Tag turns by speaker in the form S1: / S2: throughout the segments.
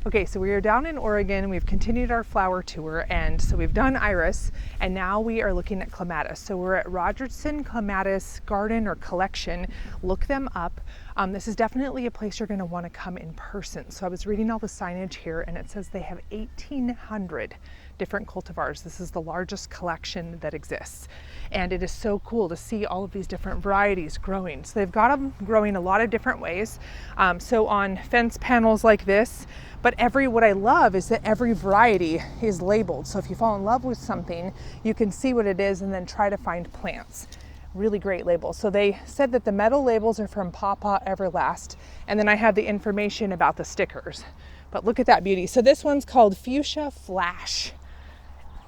S1: Okay, so we are down in Oregon. We've continued our flower tour, and so we've done iris, and now we are looking at clematis. So we're at Rogerson Clematis Garden or Collection. Look them up. This is definitely a place you're going to want to come in person. So I was reading all the signage here, and it says they have 1,800 different cultivars. This is the largest collection that exists, and it is so cool to see all of these different varieties growing. So they've got them growing a lot of different ways. So on fence panels like this, but what I love is that every variety is labeled. So if you fall in love with something, you can see what it is and then try to find plants. Really great labels. So they said that the metal labels are from Pawpaw Everlast, and then I have the information about the stickers. But look at that beauty. So this one's called Fuchsia Flash.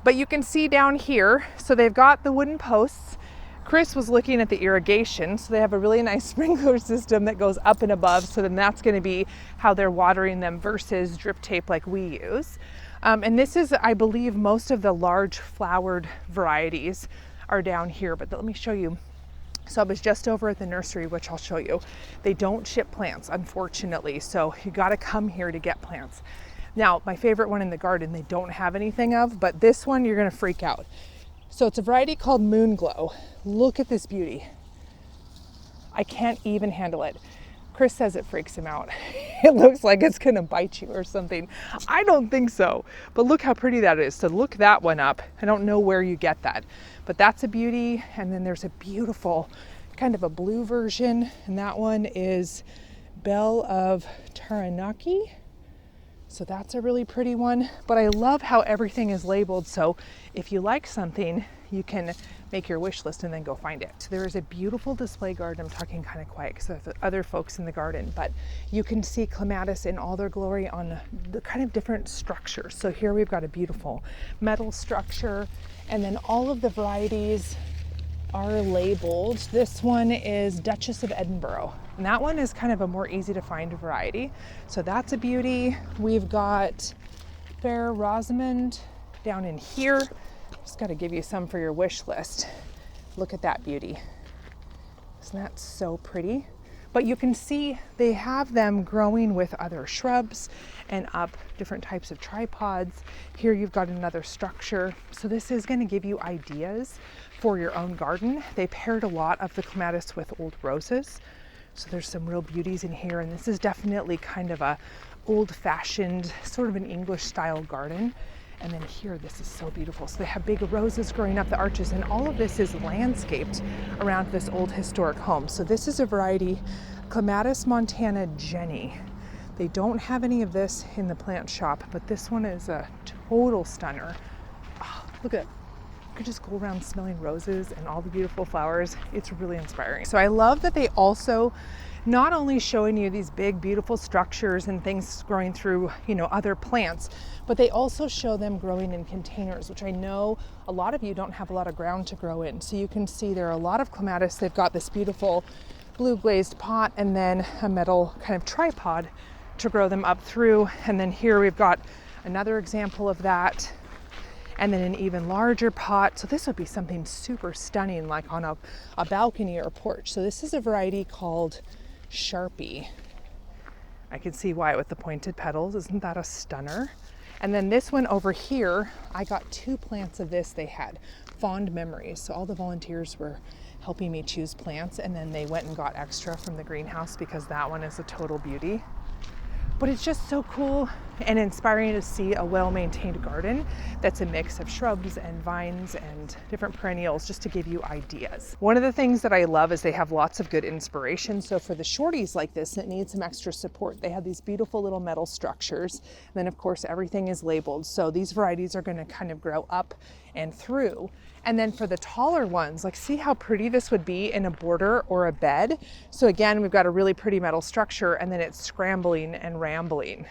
S1: But you can see down here, so they've got the wooden posts. Chris was looking at the irrigation, so they have a really nice sprinkler system that goes up and above, so then that's going to be how they're watering them versus drip tape like we use. And this is, I believe, most of the large flowered varieties are down here, but let me show you. So I was just over at the nursery, which I'll show you. They don't ship plants, unfortunately, so you got to come here to get plants. Now, my favorite one in the garden, they don't have anything of, but this one you're going to freak out. So it's a variety called Moonglow. Look at this beauty. I can't even handle it. Chris says it freaks him out. It looks like it's gonna bite you or something. I don't think so, but look how pretty that is. So look that one up. I don't know where you get that, but that's a beauty. And then there's a beautiful kind of a blue version, and that one is Belle of Taranaki. So that's a really pretty one, but I love how everything is labeled. So if you like something, you can make your wish list and then go find it. So there is a beautiful display garden. I'm talking kind of quiet because there's other folks in the garden, but you can see clematis in all their glory on the kind of different structures. So here we've got a beautiful metal structure, and then all of the varieties are labeled. This one is Duchess of Edinburgh, and that one is kind of a more easy to find variety. So that's a beauty. We've got Fair Rosamond down in here. Just got to give you some for your wish list. Look at that beauty. Isn't that so pretty? But you can see they have them growing with other shrubs and up different types of tripods. Here you've got another structure. So this is going to give you ideas for your own garden. They paired a lot of the clematis with old roses. So there's some real beauties in here. And this is definitely kind of a old-fashioned, sort of an English style garden. And then here, this is so beautiful. So they have big roses growing up the arches, and all of this is landscaped around this old historic home. So this is a variety, Clematis Montana Jenny. They don't have any of this in the plant shop, but this one is a total stunner. Oh, look at it. You could just go around smelling roses and all the beautiful flowers. It's really inspiring. So I love that they also not only showing you these big, beautiful structures and things growing through, other plants, but they also show them growing in containers, which I know a lot of you don't have a lot of ground to grow in. So you can see there are a lot of clematis. They've got this beautiful blue glazed pot and then a metal kind of tripod to grow them up through. And then here we've got another example of that, and then an even larger pot. So this would be something super stunning, like on a balcony or porch. So this is a variety called Sharpie. I can see why with the pointed petals. Isn't that a stunner? And then this one over here, I got 2 plants of this. They had fond memories. So all the volunteers were helping me choose plants, and then they went and got extra from the greenhouse because that one is a total beauty. But it's just so cool and inspiring to see a well-maintained garden that's a mix of shrubs and vines and different perennials, just to give you ideas. One of the things that I love is they have lots of good inspiration. So for the shorties like this that need some extra support, they have these beautiful little metal structures. And then of course everything is labeled. So these varieties are going to kind of grow up and through. And then for the taller ones, like see how pretty this would be in a border or a bed. So again, we've got a really pretty metal structure, and then it's scrambling and rambling.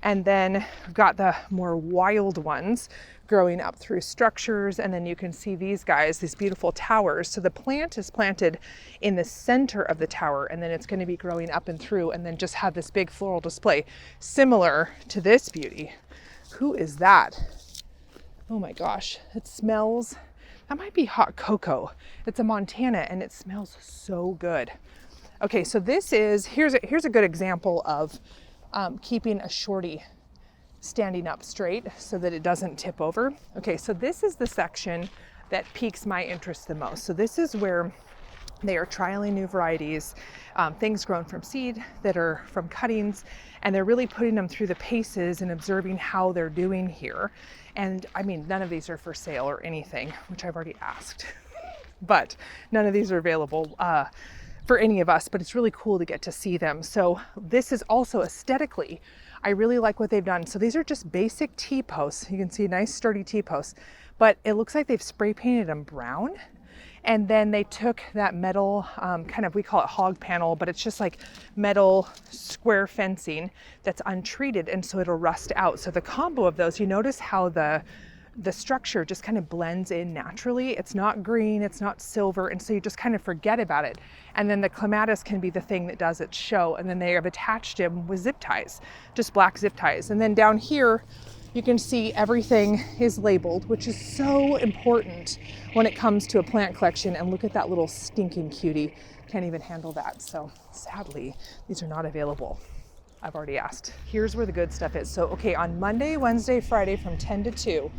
S1: And then we've got the more wild ones growing up through structures. And then you can see these guys, these beautiful towers. So the plant is planted in the center of the tower, and then it's going to be growing up and through, and then just have this big floral display similar to this beauty. Who is that? Oh my gosh, it smells, that might be hot cocoa. It's a Montana, and it smells so good. Okay, so this is, here's a good example of keeping a shorty standing up straight so that it doesn't tip over. Okay, so this is the section that piques my interest the most. So this is where they are trialing new varieties, things grown from seed that are from cuttings, and they're really putting them through the paces and observing how they're doing here. And I mean, none of these are for sale or anything, which I've already asked, but none of these are available for any of us, but it's really cool to get to see them. So this is also aesthetically, I really like what they've done. So these are just basic T-posts. You can see nice sturdy T-posts, but it looks like they've spray painted them brown. And then they took that metal, kind of, we call it hog panel, but it's just like metal square fencing that's untreated, and so it'll rust out. So the combo of those, you notice how the structure just kind of blends in naturally. It's not green, it's not silver, and so you just kind of forget about it. And then the clematis can be the thing that does its show, and then they have attached him with zip ties, just black zip ties. And then down here, you can see everything is labeled, which is so important when it comes to a plant collection. And look at that little stinking cutie. Can't even handle that. So sadly, these are not available. I've already asked. Here's where the good stuff is. So, okay, on Monday, Wednesday, Friday from 10 to 2,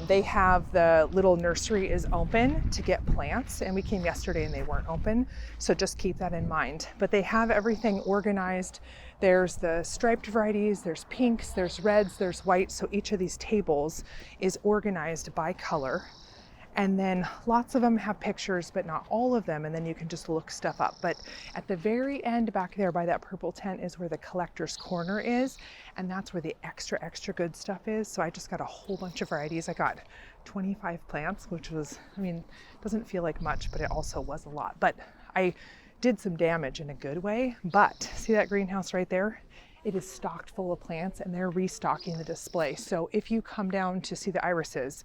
S1: they have the little nursery is open to get plants, and we came yesterday and they weren't open. So just keep that in mind. But they have everything organized. There's the striped varieties, there's pinks, there's reds, there's whites. So each of these tables is organized by color. And then lots of them have pictures, but not all of them. And then you can just look stuff up. But at the very end back there by that purple tent is where the collector's corner is. And that's where the extra good stuff is. So I just got a whole bunch of varieties. I got 25 plants, which was, I mean, doesn't feel like much, but it also was a lot. But I did some damage in a good way. But see that greenhouse right there? It is stocked full of plants, and they're restocking the display. So if you come down to see the irises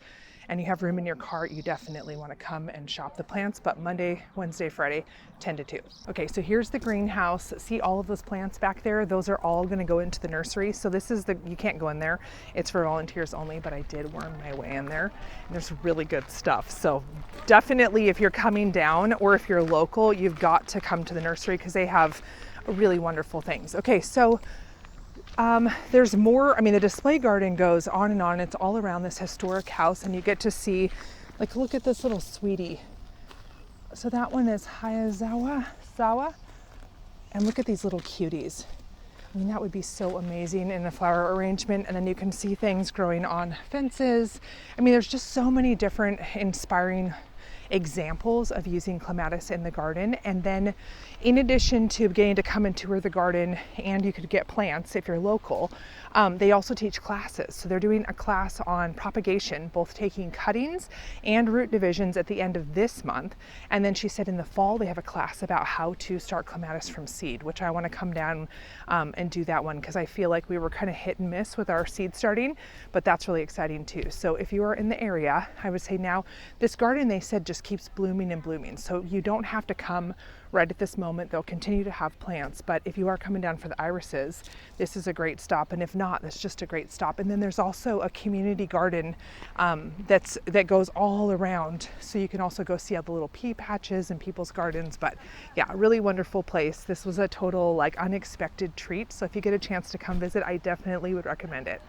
S1: and you have room in your cart, you definitely want to come and shop the plants. But Monday, Wednesday, Friday, 10 to 2. Okay, so here's the greenhouse. See all of those plants back there? Those are all going to go into the nursery. So this is you can't go in there. It's for volunteers only, but I did worm my way in there. And there's really good stuff. So definitely if you're coming down or if you're local, you've got to come to the nursery because they have really wonderful things. Okay, so there's more. I mean, the display garden goes on and on. It's all around this historic house, and you get to see, like, look at this little sweetie. So that one is Sawa, and look at these little cuties. I mean, that would be so amazing in a flower arrangement. And then you can see things growing on fences. I mean, there's just so many different inspiring examples of using clematis in the garden. And then in addition to getting to come and tour the garden, and you could get plants if you're local, they also teach classes. So they're doing a class on propagation, both taking cuttings and root divisions at the end of this month. And then she said in the fall they have a class about how to start clematis from seed, which I want to come down and do that one because I feel like we were kind of hit and miss with our seed starting, but that's really exciting too. So if you are in the area, I would say now this garden, they said, just keeps blooming and blooming. So you don't have to come right at this moment. They'll continue to have plants, but if you are coming down for the irises, this is a great stop. And if not, that's just a great stop. And then there's also a community garden that goes all around. So you can also go see all the little pea patches and people's gardens. But yeah, a really wonderful place. This was a total like unexpected treat. So if you get a chance to come visit, I definitely would recommend it.